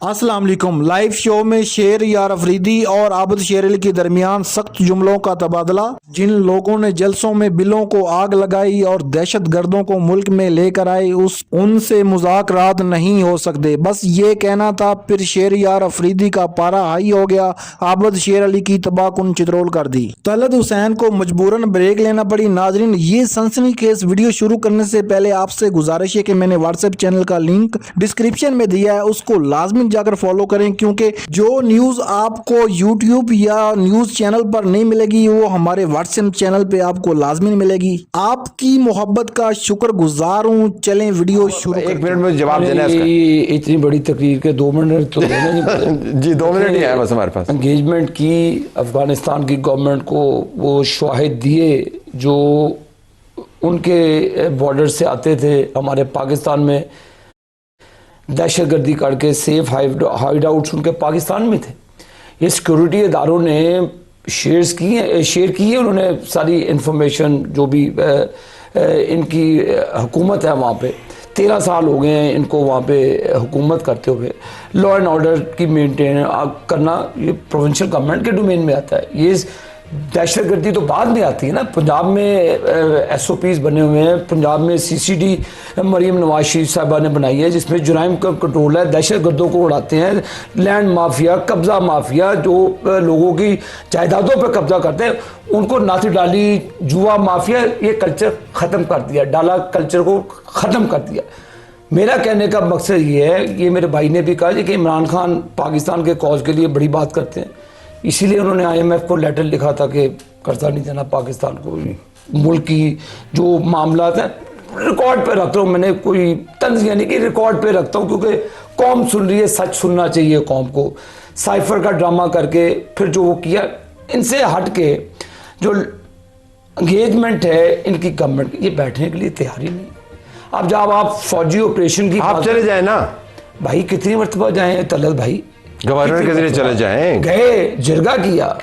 السلام علیکم۔ لائیو شو میں شیر یار افریدی اور عابد شیر علی کے درمیان سخت جملوں کا تبادلہ۔ جن لوگوں نے جلسوں میں بلوں کو آگ لگائی اور دہشت گردوں کو ملک میں لے کر آئے ان سے مذاکرات نہیں ہو سکتے، بس یہ کہنا تھا۔ پھر شیر یار افریدی کا پارا ہائی ہو گیا، عابد شیر علی کی تباہ کن چترول کر دی۔ طلعت حسین کو مجبوراً بریک لینا پڑی۔ ناظرین، یہ سنسنی خیز ویڈیو شروع کرنے سے پہلے آپ سے گزارش ہے کہ میں نے واٹس ایپ چینل کا لنک ڈسکرپشن میں دیا ہے، اس کو لازمی جا کر فالو کریں، کیونکہ جو نیوز آپ کو یوٹیوب یا نیوز چینل پر نہیں ملے گی وہ ہمارے واٹس ایپ چینل پہ آپ کو لازمی ملے گی۔ آپ کی محبت کا شکر گزار ہوں۔ چلیں ویڈیو شروع۔ ایک منٹ میں جواب دینا ہے اس کا۔ اتنی بڑی تقریر کے 2 منٹ تو دینا نہیں۔ جی 2 منٹ ہی ہے بس ہمارے پاس۔ انگیجمنٹ کی افغانستان کی گورنمنٹ کو وہ شواہد دیے جو ان کے بارڈر سے آتے تھے ہمارے پاکستان میں، دہشت گردی کر کے سیف ہائیڈ آؤٹس ان کے پاکستان میں تھے۔ یہ سیکورٹی اداروں نے شیئر کی ہے، انہوں نے ساری انفارمیشن جو بھی ان کی حکومت ہے وہاں پہ 13 سال ہو گئے ہیں ان کو وہاں پہ حکومت کرتے ہوئے۔ لا اینڈ آرڈر کی مینٹین کرنا یہ پروونشل گورنمنٹ کے ڈومین میں آتا ہے۔ یہ دہشت گردی تو بعد میں آتی ہے نا۔ پنجاب میں ایس او پیز بنے ہوئے ہیں، پنجاب میں CCD مریم نواز شریف صاحبہ نے بنائی ہے جس میں جرائم کا کنٹرول ہے، دہشت گردوں کو اڑاتے ہیں، لینڈ مافیا، قبضہ مافیا جو لوگوں کی جائیدادوں پہ قبضہ کرتے ہیں ان کو ناتی ڈالی، جوا مافیا، یہ کلچر ختم کر دیا، ڈالا کلچر کو ختم کر دیا۔ میرا کہنے کا مقصد یہ ہے، یہ میرے بھائی نے بھی کہا کہ عمران خان پاکستان کے کاز کے لیے بڑی بات کرتے ہیں، اسی لیے انہوں نے IMF کو لیٹر لکھا تھا کہ قرضہ نہیں دینا پاکستان کو۔ ملک کی جو معاملات ہیں ریکارڈ پہ رکھتا ہوں، میں نے کوئی طنز نہیں کہ ریکارڈ پہ رکھتا ہوں، کیونکہ قوم سن رہی ہے، سچ سننا چاہیے قوم کو۔ سائفر کا ڈرامہ کر کے پھر جو وہ کیا، ان سے ہٹ کے جو انگیجمنٹ ہے ان کی گورنمنٹ، یہ بیٹھنے کے لیے تیار ہی نہیں۔ اب جب آپ فوجی آپریشن کی آپ چلے جائیں نا بھائی، کتنی مرتبہ جائیں طلعت بھائی؟ گورنر کے ذریعے چلے جائیں، گئے جرگہ کیا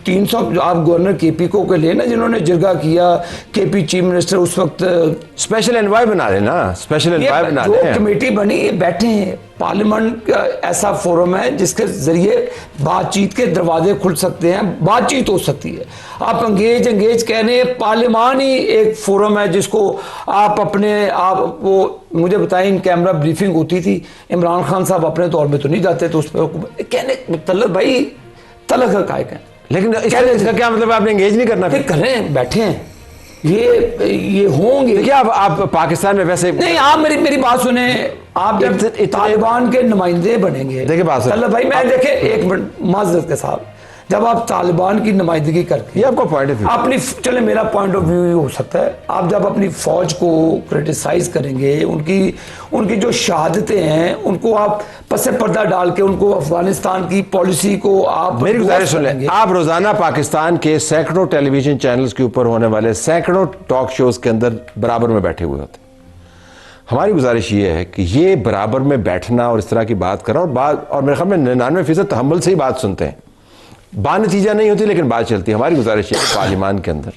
300۔ آپ گورنر KP کو لے نا، جنہوں نے جرگہ کیا، KP چیف منسٹر اس وقت، اسپیشل انوائے بنا لینا، اسپیشل انوائے بنا جو لیں۔ کمیٹی بنی یہ بیٹھے ہیں۔ پارلیمنٹ کا ایسا فورم ہے جس کے ذریعے بات چیت کے دروازے کھل سکتے ہیں، بات چیت ہو سکتی ہے۔ آپ انگیج کہہ رہے ہیں، پارلیمان ہی ایک فورم ہے جس کو آپ وہ مجھے بتائیں، ان کیمرہ بریفنگ ہوتی تھی، عمران خان صاحب اپنے طور میں تو نہیں جاتے تو اس پہ کہنے طلعت بھائی طلعت کا قائق ہے، لیکن اس کا کیا مطلب آپ نے انگیج نہیں کرنا؟ پھر کریں، بیٹھے ہیں، یہ ہوں گے۔ دیکھیے آپ پاکستان میں ویسے نہیں، آپ میری بات سنیں، آپ جب طالبان کے نمائندے بنیں گے، دیکھیں بات طلعت بھائی میں دیکھیں ایک منٹ معذرت کے ساتھ، جب آپ طالبان کی نمائندگی کرتے ہیں، یہ آپ کا پوائنٹ آف ویو، چلے میرا پوائنٹ آف ویو یہ ہو سکتا ہے، آپ جب اپنی فوج کو کرٹیسائز کریں گے، ان کی جو شہادتیں ہیں ان کو آپ پس پردہ ڈال کے ان کو افغانستان کی پالیسی کو آپ، میری گزارش سن لیں، آپ روزانہ پاکستان کے سینکڑوں ٹیلی ویژن چینلز کے اوپر ہونے والے سینکڑوں ٹاک شوز کے اندر برابر میں بیٹھے ہوئے ہوتے ہیں۔ ہماری گزارش یہ ہے کہ یہ برابر میں بیٹھنا اور اس طرح کی بات کرنا اور میرے خیال میں 99% تحمل سے ہی بات سنتے ہیں، نتیجہ نہیں ہوتی لیکن بات چلتی ہے۔ ہماری گزارش ہے کہ پارلیمان کے اندر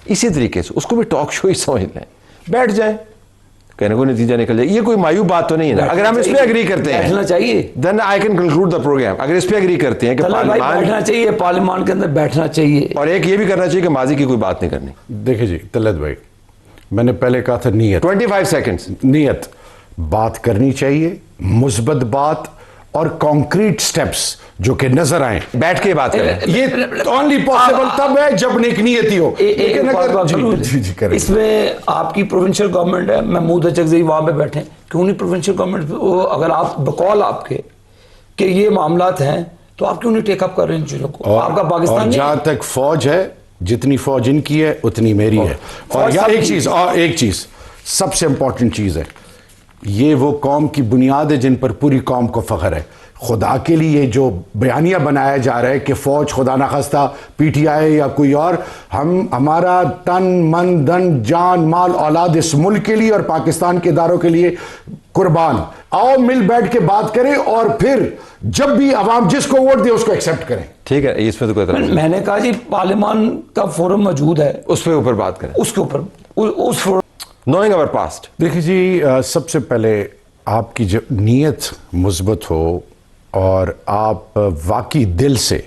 اسی طریقے سے اس کو بھی ٹاک شو ہی سمجھ لیں، بیٹھ جائیں، کہنے کو نتیجہ نکل جائے۔ یہ کوئی معیوب بات تو نہیں ہے نا۔ اگر ہم اس پہ اگری کرتے ہیں بیٹھنا چاہیے، then I can conclude the program۔ اگر اس پہ اگری کرتے ہیں کہ پارلیمان بیٹھنا چاہیے، پارلیمان کے اندر بیٹھنا چاہیے، اور ایک یہ بھی کرنا چاہیے کہ ماضی کی کوئی بات نہیں کرنی۔ دیکھیں جی طلعت بھائی، میں نے پہلے کہا تھا نیت، 25 سیکنڈز نیت بات کرنی چاہیے، مثبت بات اور کانکریٹ سٹیپس جو کہ نظر آئیں، بیٹھ کے بات کریں۔ یہ اونلی پاسبل تب ہے جب نیک نیتی ہو۔ اس میں آپ کی پروونشل گورنمنٹ ہے، محمود اچکزئی وہاں پہ بیٹھے، کیوں نہیں پروونشل گورنمنٹ، اگر آپ بقول آپ کے کہ یہ معاملات ہیں تو آپ کیوں نہیں ٹیک اپ کر رہے ہیں ان چیزوں کو؟ آپ کا پاکستان جہاں تک فوج ہے، جتنی فوج ان کی ہے اتنی میری ہے۔ اور ایک چیز سب سے امپورٹنٹ چیز ہے، یہ وہ قوم کی بنیاد ہے جن پر پوری قوم کو فخر ہے۔ خدا کے لیے جو بیانیہ بنایا جا رہا ہے کہ فوج خدا نخواستہ PTI یا کوئی اور، ہمارا تن من دن جان مال اولاد اس ملک کے لیے اور پاکستان کے اداروں کے لیے قربان۔ آؤ مل بیٹھ کے بات کریں اور پھر جب بھی عوام جس کو ووٹ دے اس کو ایکسیپٹ کریں۔ ٹھیک ہے، اس پہ تو کوئی میں نے کہا جی پارلیمان کا فورم موجود ہے، اس پہ اوپر بات کریں، اس کے اوپر اس فورم knowing our past۔ دیکھیں جی، سب سے پہلے آپ کی جب نیت مثبت ہو اور آپ واقعی دل سے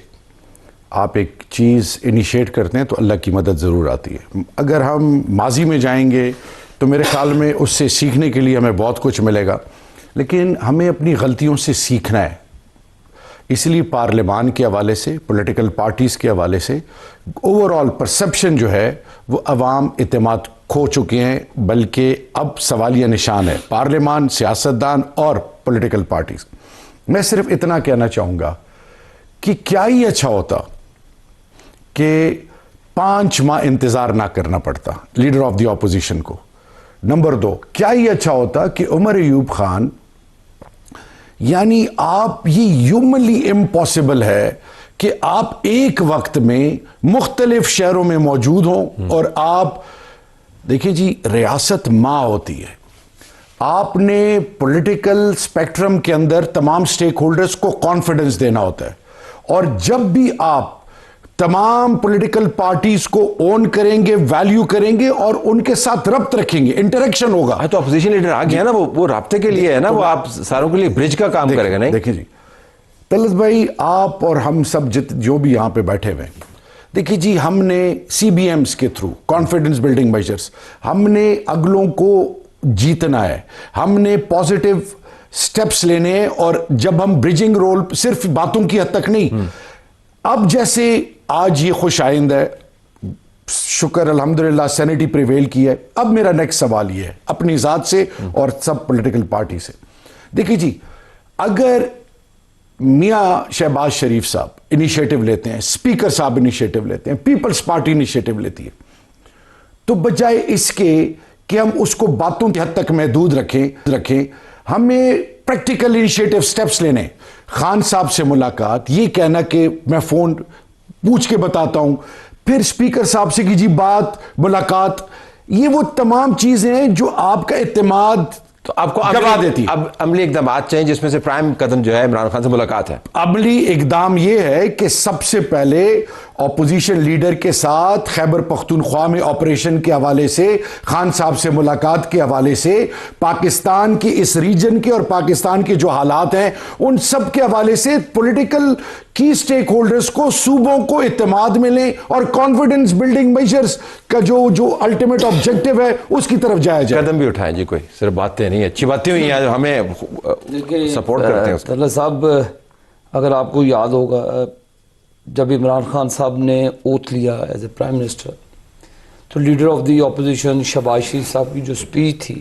آپ ایک چیز انیشیٹ کرتے ہیں تو اللہ کی مدد ضرور آتی ہے. اگر ہم ماضی میں جائیں گے تو میرے خیال میں اس سے سیکھنے کے لیے ہمیں بہت کچھ ملے گا, لیکن ہمیں اپنی غلطیوں سے سیکھنا ہے. اس لیے پارلیمان کے حوالے سے, پولیٹیکل پارٹیز کے حوالے سے اوور آل پرسپشن جو ہے وہ عوام اعتماد کھو چکے ہیں, بلکہ اب سوالیہ نشان ہے پارلیمان, سیاستدان اور پولیٹیکل پارٹیز. میں صرف اتنا کہنا چاہوں گا کہ کیا ہی اچھا ہوتا کہ 5 ماہ انتظار نہ کرنا پڑتا لیڈر آف دی اپوزیشن کو. نمبر 2, کیا ہی اچھا ہوتا کہ عمر ایوب خان, یعنی آپ یہ ہیومنلی امپاسبل ہے کہ آپ ایک وقت میں مختلف شہروں میں موجود ہوں اور آپ دیکھیں جی, ریاست ماں ہوتی ہے. آپ نے پولیٹیکل سپیکٹرم کے اندر تمام سٹیک ہولڈرز کو کانفیڈنس دینا ہوتا ہے, اور جب بھی آپ تمام پولیٹیکل پارٹیز کو اون کریں گے, ویلیو کریں گے اور ان کے ساتھ ربط رکھیں گے, انٹریکشن ہوگا. تو اپوزیشن لیڈر آ گیا نا, وہ رابطے کے لیے ہے نا, وہ آپ ساروں کے لیے برج کا کام کرے گا. نہیں دیکھیں جی طلعت بھائی, آپ اور ہم سب جو بھی یہاں پہ بیٹھے ہوئے ہیں, دیکھیں جی ہم نے سی بی ایمز کے تھرو کانفیڈنس بلڈنگ میجرز, ہم نے اگلوں کو جیتنا ہے, ہم نے پازیٹیو سٹیپس لینے ہیں, اور جب ہم برجنگ رول صرف باتوں کی حد تک نہیں, اب جیسے آج یہ خوش آئند ہے, شکر الحمدللہ سینیٹی پریویل کی ہے. اب میرا نیکسٹ سوال یہ ہے اپنی ذات سے اور سب پولیٹیکل پارٹی سے. دیکھیں جی, اگر میاں شہباز شریف صاحب انیشیٹو لیتے ہیں, اسپیکر صاحب انیشیٹو لیتے ہیں, پیپلز پارٹی انیشیٹو لیتی ہے, تو بجائے اس کے کہ ہم اس کو باتوں کی حد تک محدود رکھیں, ہمیں پریکٹیکل انیشیٹو سٹیپس لینے. خان صاحب سے ملاقات, یہ کہنا کہ میں فون پوچھ کے بتاتا ہوں, پھر اسپیکر صاحب سے کی جی بات, ملاقات, یہ وہ تمام چیزیں ہیں جو آپ کا اعتماد تو آپ کو گوا دیتی. اب عملی اقدامات چاہیے, جس میں سے پرائم قدم جو ہے عمران خان سے ملاقات ہے. عملی اقدام یہ ہے کہ سب سے پہلے اپوزیشن لیڈر کے ساتھ خیبر پختونخوا میں آپریشن کے حوالے سے, خان صاحب سے ملاقات کے حوالے سے, پاکستان کی اس ریجن کے اور پاکستان کے جو حالات ہیں ان سب کے حوالے سے پولیٹیکل کی سٹیک ہولڈرز کو, صوبوں کو اعتماد میں لیں اور کانفیڈنس بلڈنگ میجرز کا جو الٹیمیٹ آبجیکٹو ہے اس کی طرف جایا جائے. قدم بھی اٹھائیں جی, کوئی صرف باتیں نہیں, اچھی باتیں ہوئی ہیں جو ہمیں سپورٹ کرتے ہیں. طلعت صاحب, اگر آپ کو یاد ہوگا جب عمران خان صاحب نے اوتھ لیا ایز اے پرائم منسٹر, تو leader of the opposition Shahbaz Sharif صاحب کی جو اسپیچ تھی,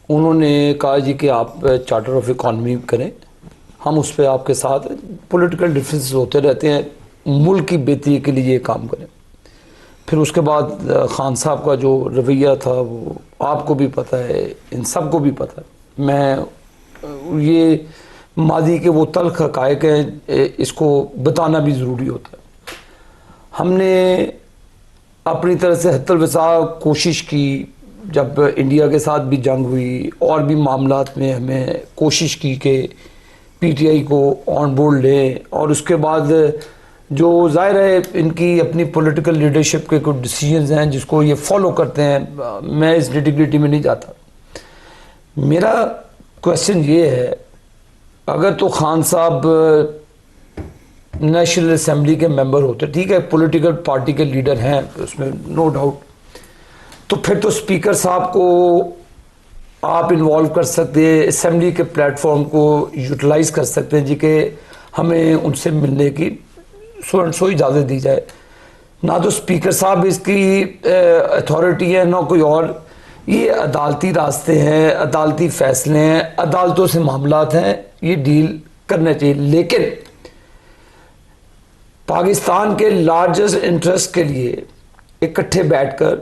انہوں نے کہا جی کہ آپ چارٹر آف اکانومی کریں, ہم اس پہ آپ کے ساتھ, پولیٹیکل ڈفرینس ہوتے رہتے ہیں, ملک کی بہتری کے لیے یہ کام کریں. پھر اس کے بعد خان صاحب کا جو رویہ تھا وہ آپ کو بھی پتہ ہے, ان سب کو بھی پتہ ہے. میں یہ ماضی کے وہ تلخ حقائق ہیں, اس کو بتانا بھی ضروری ہوتا ہے. ہم نے اپنی طرح سے حتی الوسع کوشش کی, جب انڈیا کے ساتھ بھی جنگ ہوئی اور بھی معاملات میں ہمیں کوشش کی کہ پی ٹی آئی کو آن بورڈ لیں, اور اس کے بعد جو ظاہر ہے ان کی اپنی پولیٹیکل لیڈرشپ کے کچھ ڈیسیجنز ہیں جس کو یہ فالو کرتے ہیں, میں اس نیٹی-گریٹی میں نہیں جاتا. میرا کویسچن یہ ہے, اگر تو خان صاحب نیشنل اسمبلی کے ممبر ہوتے, ٹھیک ہے پولیٹیکل پارٹی کے لیڈر ہیں اس میں نو ڈاؤٹ, تو پھر تو اسپیکر صاحب کو آپ انوالو کر سکتے ہیں, اسمبلی کے پلیٹ فارم کو یوٹیلائز کر سکتے ہیں جی کہ ہمیں ان سے ملنے کی سو اینڈ سو اجازت دی جائے. نہ تو اسپیکر صاحب اس کی اتھارٹی ہے, نہ کوئی اور. یہ عدالتی راستے ہیں, عدالتی فیصلے ہیں, عدالتوں سے معاملات ہیں, یہ ڈیل کرنا چاہیے. لیکن پاکستان کے لارجسٹ انٹرسٹ کے لیے اکٹھے بیٹھ کر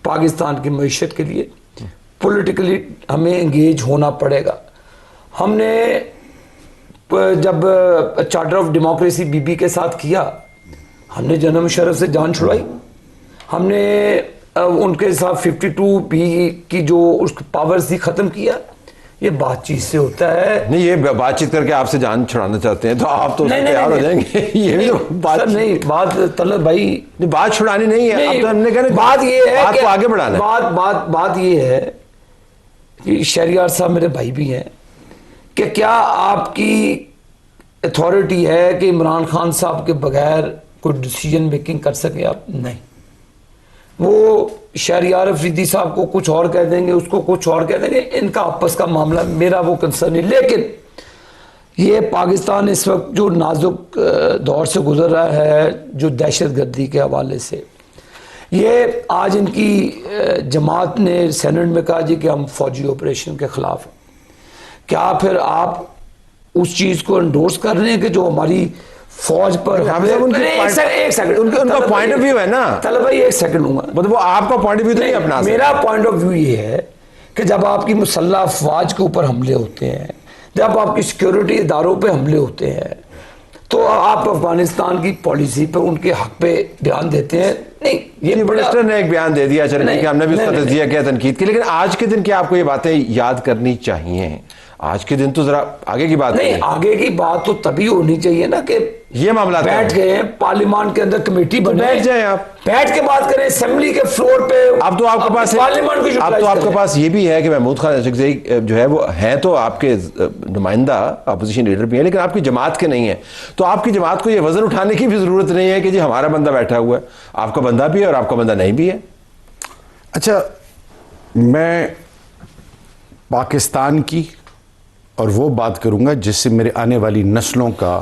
پاکستان کی معیشت کے لیے پولیٹیکلی ہمیں انگیج ہونا پڑے گا. ہم نے جب charter of democracy B B کے ساتھ کیا, ہم نے جنرل مشرف سے جان چھڑائی, ہم نے ان کے ساتھ 52 بھی کی جو اس پاورز تھی ختم کیا. یہ بات چیت سے ہوتا ہے. نہیں, یہ بات چیت کر کے آپ سے جان چھڑانا چاہتے ہیں تو آپ تو اس میں تیار ہو جائیں گے. یہ بھی تو بات نہیں, بات طلعت بھائی بات چھڑانی نہیں ہے, اب تو ہم نے کہا بات یہ ہے بات کو آگے بڑھانا ہے. بات یہ ہے شہریار صاحب میرے بھائی بھی ہیں کہ کیا آپ کی اتھارٹی ہے کہ عمران خان صاحب کے بغیر کوئی ڈیسیجن میکنگ کر سکیں آپ؟ نہیں. وہ شہریار افریدی صاحب کو کچھ اور کہہ دیں گے, اس کو کچھ اور کہہ دیں گے, ان کا آپس کا معاملہ, میرا وہ کنسرن نہیں. لیکن یہ پاکستان اس وقت جو نازک دور سے گزر رہا ہے, جو دہشت گردی کے حوالے سے, یہ آج ان کی جماعت نے سینٹ میں کہا جی کہ ہم فوجی آپریشن کے خلاف ہیں. کیا پھر آپ اس چیز کو انڈورس کر رہے ہیں کہ جو ہماری فوج پر ایک سیکنڈ ان کا پوائنٹ آف ویو ہے نا طلب بھائی, ایک سیکنڈ ہوں گا, مطلب وہ آپ کا پوائنٹ آف ویو تو نہیں اپنا. میرا پوائنٹ آف ویو یہ ہے کہ جب آپ کی مسلح افواج کے اوپر حملے ہوتے ہیں, جب آپ کی سیکیورٹی اداروں پہ حملے ہوتے ہیں, تو آپ افغانستان کی پالیسی پہ ان کے حق پہ بیان دیتے ہیں. نہیں, یہ منسٹر نے ایک بیان دے دیا, چلیں کہ ہم نے بھی اس کا تجزیہ کیا, تنقید کی, لیکن آج کے دن کیا آپ کو یہ باتیں یاد کرنی چاہیے؟ آج کے دن تو ذرا آگے کی بات نہیں, آگے کی بات تو تبھی ہونی چاہیے نا کہ یہ معاملات بیٹھ گئے ہیں پارلیمان کے اندر, کمیٹی بنے, بیٹھ جائیں آپ, بیٹھ کے بات کریں اسمبلی کے فلور پہ. اب تو آپ کے پاس پارلیمان کی اب تو آپ کے پاس یہ بھی ہے کہ محمود خان اشرفزئی جو ہے وہ ہیں تو آپ کے نمائندہ اپوزیشن لیڈر بھی ہیں, لیکن آپ کی جماعت کے نہیں ہیں. تو آپ کی جماعت کو یہ وزن اٹھانے کی بھی ضرورت نہیں ہے کہ جی ہمارا بندہ بیٹھا ہوا ہے, آپ کا بندہ بھی ہے اور آپ کا بندہ نہیں بھی ہے. اچھا, میں پاکستان کی اور وہ بات کروں گا جس سے میرے آنے والی نسلوں کا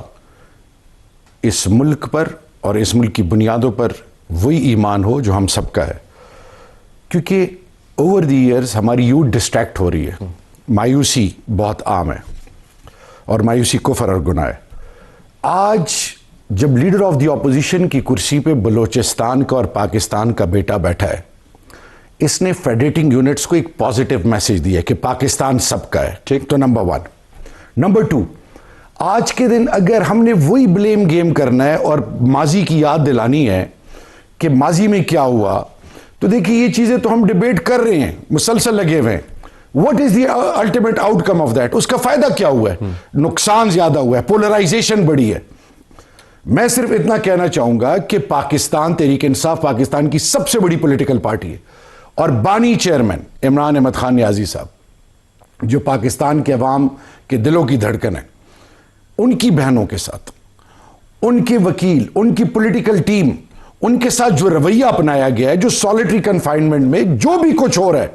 اس ملک پر اور اس ملک کی بنیادوں پر وہی ایمان ہو جو ہم سب کا ہے. کیونکہ اوور دی ایئرز ہماری یوتھ ڈسٹریکٹ ہو رہی ہے, مایوسی بہت عام ہے, اور مایوسی کفر اور گناہ ہے. آج جب لیڈر آف دی اپوزیشن کی کرسی پہ بلوچستان کا اور پاکستان کا بیٹا بیٹھا ہے, اس نے فیڈریٹنگ یونٹس کو ایک پازیٹیو میسج دیا ہے کہ پاکستان سب کا ہے. ٹھیک, تو نمبر 1. نمبر 2, آج کے دن اگر ہم نے وہی بلیم گیم کرنا ہے اور ماضی کی یاد دلانی ہے کہ ماضی میں کیا ہوا, تو دیکھیے یہ چیزیں تو ہم ڈیبیٹ کر رہے ہیں, مسلسل لگے ہوئے ہیں. What is the ultimate outcome of that? اس کا فائدہ کیا ہوا ہے؟ نقصان زیادہ ہوا ہے, پولرائزیشن بڑھی ہے. میں صرف اتنا کہنا چاہوں گا کہ پاکستان تحریک انصاف پاکستان کی سب سے بڑی پولیٹیکل پارٹی ہے, اور بانی چیئرمین عمران احمد خان نیازی صاحب, جو پاکستان کے عوام کے دلوں کی دھڑکن ہے, ان کی بہنوں کے ساتھ, ان کے وکیل, ان کی پولیٹیکل ٹیم, ان کے ساتھ جو رویہ اپنایا گیا ہے, جو سالٹری کنفائنمنٹ میں جو بھی کچھ ہو رہا ہے,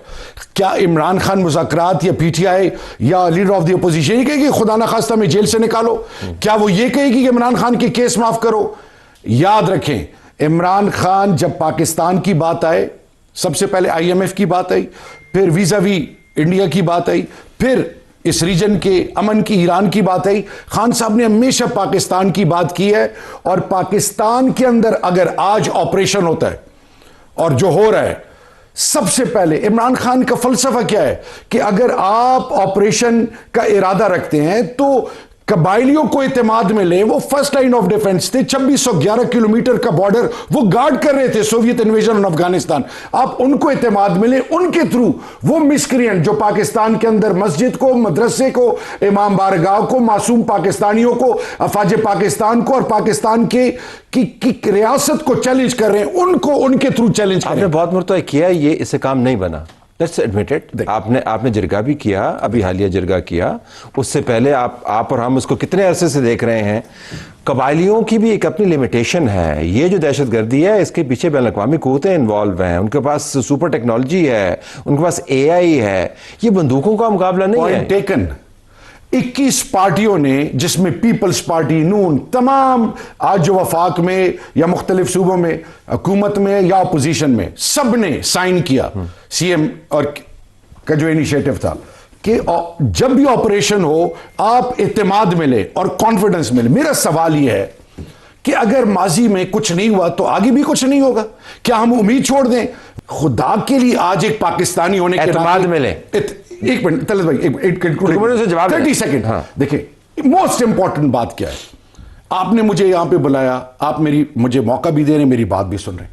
کیا عمران خان مذاکرات یا پی ٹی آئی یا لیڈر آف دی اپوزیشن یہ کہے گی خدا نخواستہ میں جیل سے نکالو؟ کیا وہ یہ کہے گی کہ عمران خان کے کیس معاف کرو؟ یاد رکھیں, عمران خان جب پاکستان کی بات آئے, سب سے پہلے آئی ایم ایف کی بات آئی, پھر ویزا وی انڈیا کی بات آئی, پھر اس ریجن کے امن کی ایران کی بات آئی, خان صاحب نے ہمیشہ پاکستان کی بات کی ہے. اور پاکستان کے اندر اگر آج آپریشن ہوتا ہے اور جو ہو رہا ہے, سب سے پہلے عمران خان کا فلسفہ کیا ہے کہ اگر آپ آپریشن کا ارادہ رکھتے ہیں تو قبائلیوں کو اعتماد میں لیں. وہ فرسٹ لائن آف ڈیفنس تھے, 2611 کلومیٹر کا بارڈر وہ گارڈ کر رہے تھے سوویت انویژن آن افغانستان. آپ ان کو اعتماد میں لیں, ان کے تھرو وہ مسکرینٹ جو پاکستان کے اندر مسجد کو, مدرسے کو, امام بارگاہ کو, معصوم پاکستانیوں کو, افواج پاکستان کو اور پاکستان کی ریاست کو چیلنج کر رہے ہیں, ان کو ان کے تھرو چیلنج کریں. آپ نے بہت مرتبہ کیا, یہ اس سے کام نہیں بنا, لیٹس ایڈمٹ اٹ. آپ نے جرگہ بھی کیا, ابھی حالیہ جرگہ کیا, اس سے پہلے آپ اور ہم اس کو کتنے عرصے سے دیکھ رہے ہیں. قبائلیوں کی بھی ایک اپنی لمیٹیشن ہے. یہ جو دہشت گردی ہے اس کے پیچھے بین الاقوامی قوتیں انوالو ہیں, ان کے پاس سپر ٹیکنالوجی ہے, ان کے پاس اے آئی ہے. یہ بندوقوں کا مقابلہ نہیں ہے. ٹیکن 21 پارٹیوں نے, جس میں پیپلز پارٹی, نون, تمام آج جو وفاق میں یا مختلف صوبوں میں حکومت میں یا اپوزیشن میں, سب نے سائن کیا سی ایم اور کا جو انیشیٹو تھا کہ جب بھی آپریشن ہو آپ اعتماد میں لیں اور کانفیڈنس میں لیں. میرا سوال یہ ہے کہ اگر ماضی میں کچھ نہیں ہوا تو آگے بھی کچھ نہیں ہوگا. کیا ہم امید چھوڑ دیں؟ خدا کے لیے آج ایک پاکستانی ہونے کے اعتماد میں لیں. ایک منٹ طلعت بھائی, 30 سیکنڈ. دیکھیں موسٹ امپورٹنٹ بات کیا ہے, آپ نے مجھے یہاں پہ بلایا, آپ مجھے موقع بھی دے رہے ہیں, میری بات بھی سن رہے ہیں.